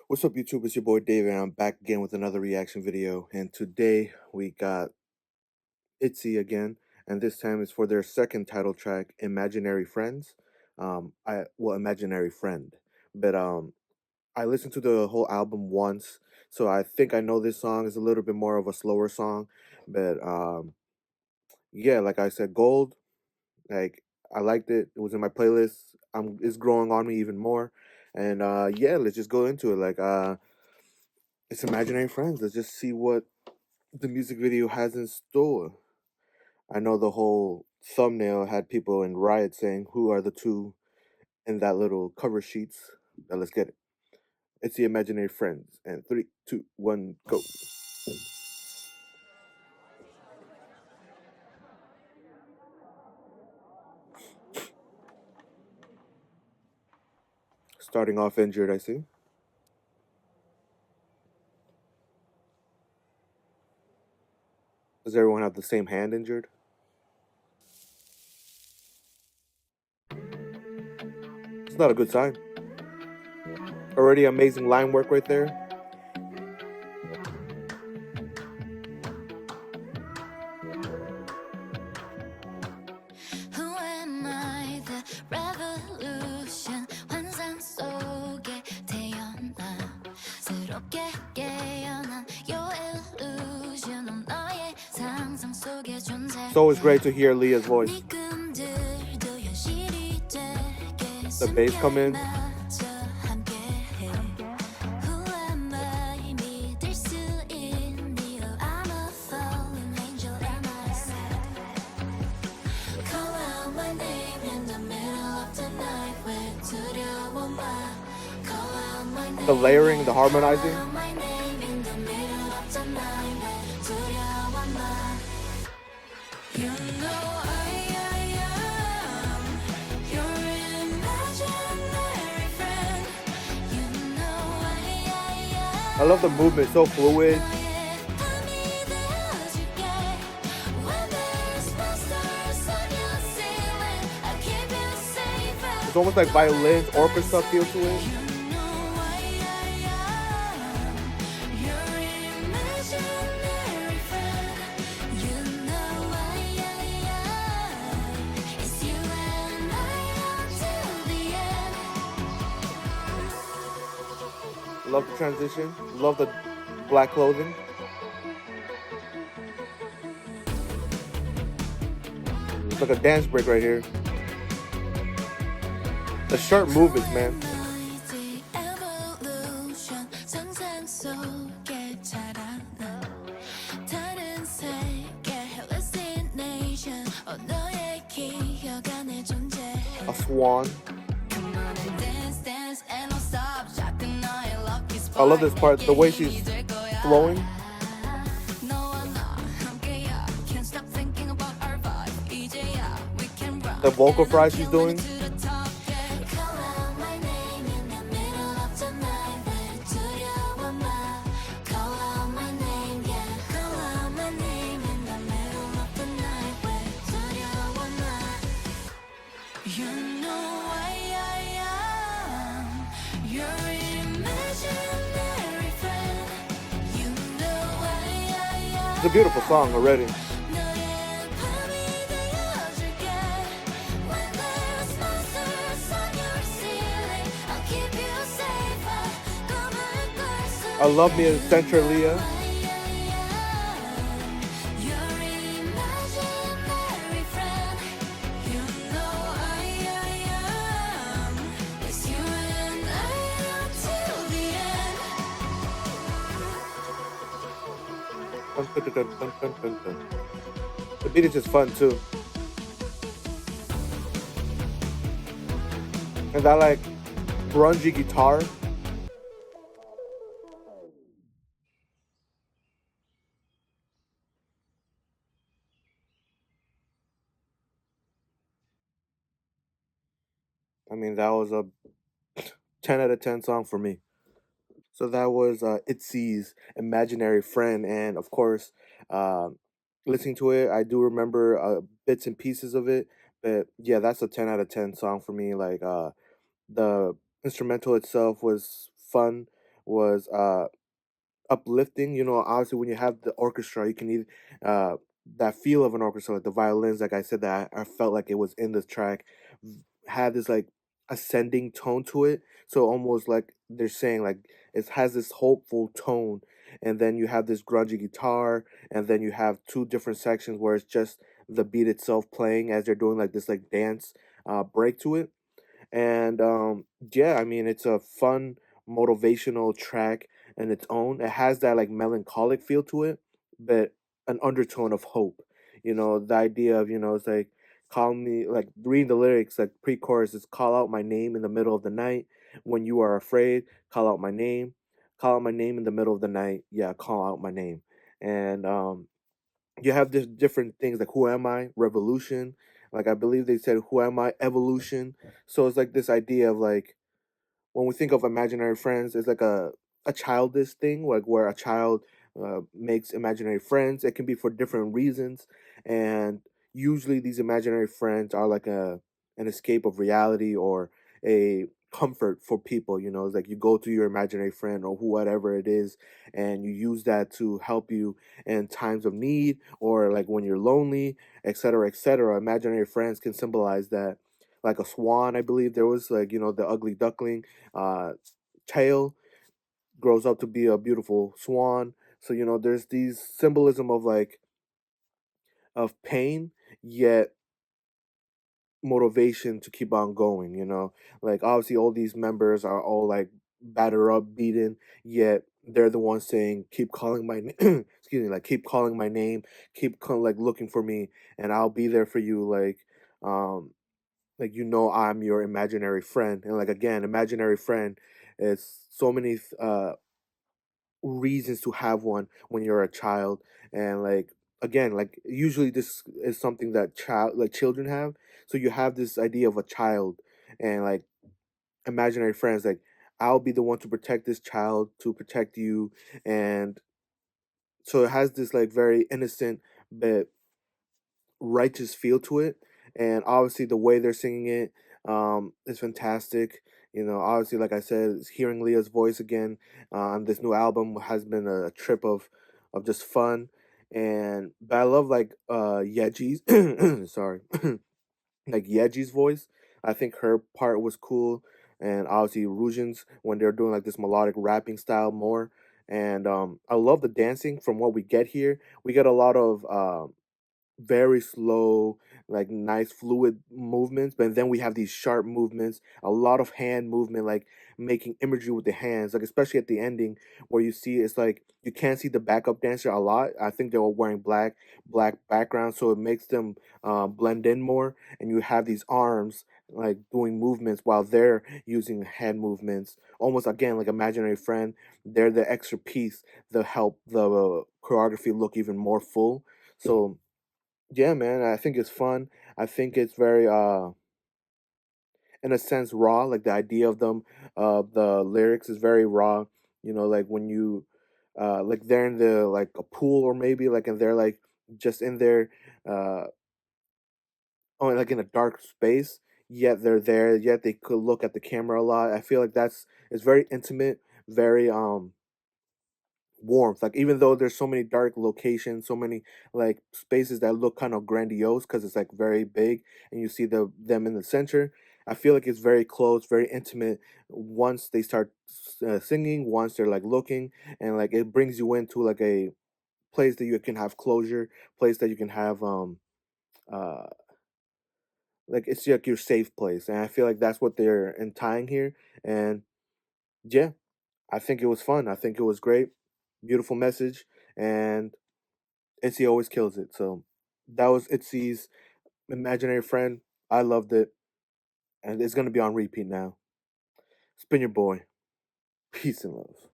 What's up, YouTube? It's your boy David, and I'm back again with another reaction video. And today we got Itzy again, and this time it's for their second title track, "Imaginary Friends." Imaginary Friend, but I listened to the whole album once, so I think I know this song is a little bit more of a slower song, but yeah, like I said, Gold, like I liked it. It was in my playlist. It's growing on me even more, and yeah, let's just go into it. It's Imaginary Friends. Let's just see what the music video has in store. I know the whole thumbnail had people in riot saying, "Who are the two in that little cover sheets?" Now let's get it. It's the Imaginary Friends. And three, two, one, go. Starting off injured, I see. Does everyone have the same hand injured? It's not a good sign. Already amazing line work right there. Who am I? The revolution 환상 속에 태어나 새롭게 깨어난 your illusion 넌 나의 상상 속의 존재 It's always great to hear Leah's voice. 네 꿈들도 현실이 되게 The bass come in. 숨겨놔줘 함께해 Who am I? 믿을 수 있니? Oh, I'm a fallen angel am I sad Call out my name in the middle of the night 왜 두려워 마 Call out my name The layering, the harmonizing. Call out my name in the middle of the night 왜 두려워 마 You know I am your imaginary friend You know I I love the movement, so fluid. 너의 밤이 되어줄게 When there's monsters on your ceiling I'll keep you safe It's almost like violins, orchestra feel to it. You know I am your imaginary friend You know I am It's you and I until the end Love the transition. Love the black clothing. It's like a dance break right here. The shirt movements, man. The evolution 상상 속에 자라나 다른 세계 hallucination 너의 기억 안에 존재해 A swan. Come on and dance dance and don't stop 작은 너의 lucky spot I love this part, the way she's flowing. 너와 나 함께야 can't stop thinking about our vibe 이제야 we can rock The vocal fry she's doing. to the top yeah. Call out my name in the middle of the night 왜 두려워 마 Call out my name yeah Call out my name in the middle of the night 왜 두려워 마 You know I am your imaginary friend You know I It's a beautiful song already. 너의 밤이 되어줄게 When there's monsters on your ceiling I'll keep you safe 꿈을 꿀 I love me a center Leah. Your imaginary friend You know I am It's you and I until the end Dun, dun, dun, dun, dun, dun, dun. The beat is just fun too. And that like grungy guitar. I mean, that was a 10 out of 10 song for me. So that was Itzy's Imaginary Friend. And of course, uh, listening to it, I do remember bits and pieces of it. But yeah, that's a 10 out of 10 song for me. The instrumental itself was fun was uplifting. You know, obviously when you have the orchestra, you can either that feel of an orchestra, like the violins, like I said, that I felt like it was in this track, had this like ascending tone to it. So almost like they're saying like it has this hopeful tone, and then you have this grungy guitar, and then you have two different sections where it's just the beat itself playing as they're doing like this like dance break to it. And yeah, I mean, it's a fun motivational track in its own. It has that like melancholic feel to it, but an undertone of hope. You know, the idea of, it's like call me, like reading the lyrics, like pre-chorus is call out my name in the middle of the night when you are afraid, call out my name, call out my name in the middle of the night, yeah, call out my name. And you have this different things like who am I, revolution, like I believe they said who am I, evolution. So it's like this idea of like when we think of imaginary friends, it's like a childish thing, like where a child makes imaginary friends. It can be for different reasons, and usually these imaginary friends are like a an escape of reality or a comfort for people. You know, it's like you go to your imaginary friend or whatever it is, and you use that to help you in times of need or like when you're lonely, etc., etc. Imaginary friends can symbolize that, like a swan. I believe there was like, the ugly duckling uh, tail grows up to be a beautiful swan. So there's these symbolism of like of pain, yet motivation to keep on going. Like obviously all these members are all like battered up, beaten, yet they're the ones saying, "Keep calling my excuse me, like keep calling my name, like looking for me, and I'll be there for you." Like I'm your imaginary friend, and like again, imaginary friend is so many reasons to have one when you're a child. And like again, like usually this is something that children have. So you have this idea of a child, and like imaginary friends, like I'll be the one to protect this child, to protect you. And so it has this like very innocent but righteous feel to it. And obviously the way they're singing it is fantastic. Obviously, like I said, hearing Leah's voice again on this new album has been a trip of just fun. And but I love like Yeji's sorry, like Yeji's voice. I think her part was cool. And obviously Rujin's when they're doing like this melodic rapping style more. And I love the dancing from what we get here. We get a lot of very slow, like nice fluid movements, but then we have these sharp movements, a lot of hand movement, like making imagery with the hands, like especially at the ending where you see it's like you can't see the backup dancer a lot. I think they were wearing black background, so it makes them blend in more, and you have these arms like doing movements while they're using hand movements, almost again like imaginary friend. They're the extra piece that help the choreography look even more full. So yeah, man, I think it's fun. I think it's very in a sense raw, like the idea of them, the lyrics is very raw. Like when you like they're in the like a pool, or maybe like, and they're like just in there uh oh, like in a dark space, yet they're there, yet they could look at the camera a lot. I feel like it's very intimate, very warmth. Like even though there's so many dark locations, so many like spaces that look kind of grandiose because it's like very big, and you see them in the center. I feel like it's very close, very intimate. Once they start singing, once they're like looking, and like it brings you into like a place that you can have closure, place that you can have uh like it's like your safe place. And I feel like that's what they're tying here. And yeah, I think it was fun. I think it was great, beautiful message. And Itzy always kills it. So that was Itzy's Imaginary Friend. I loved it. And it's going to be on repeat now. Spin your boy. Peace and love.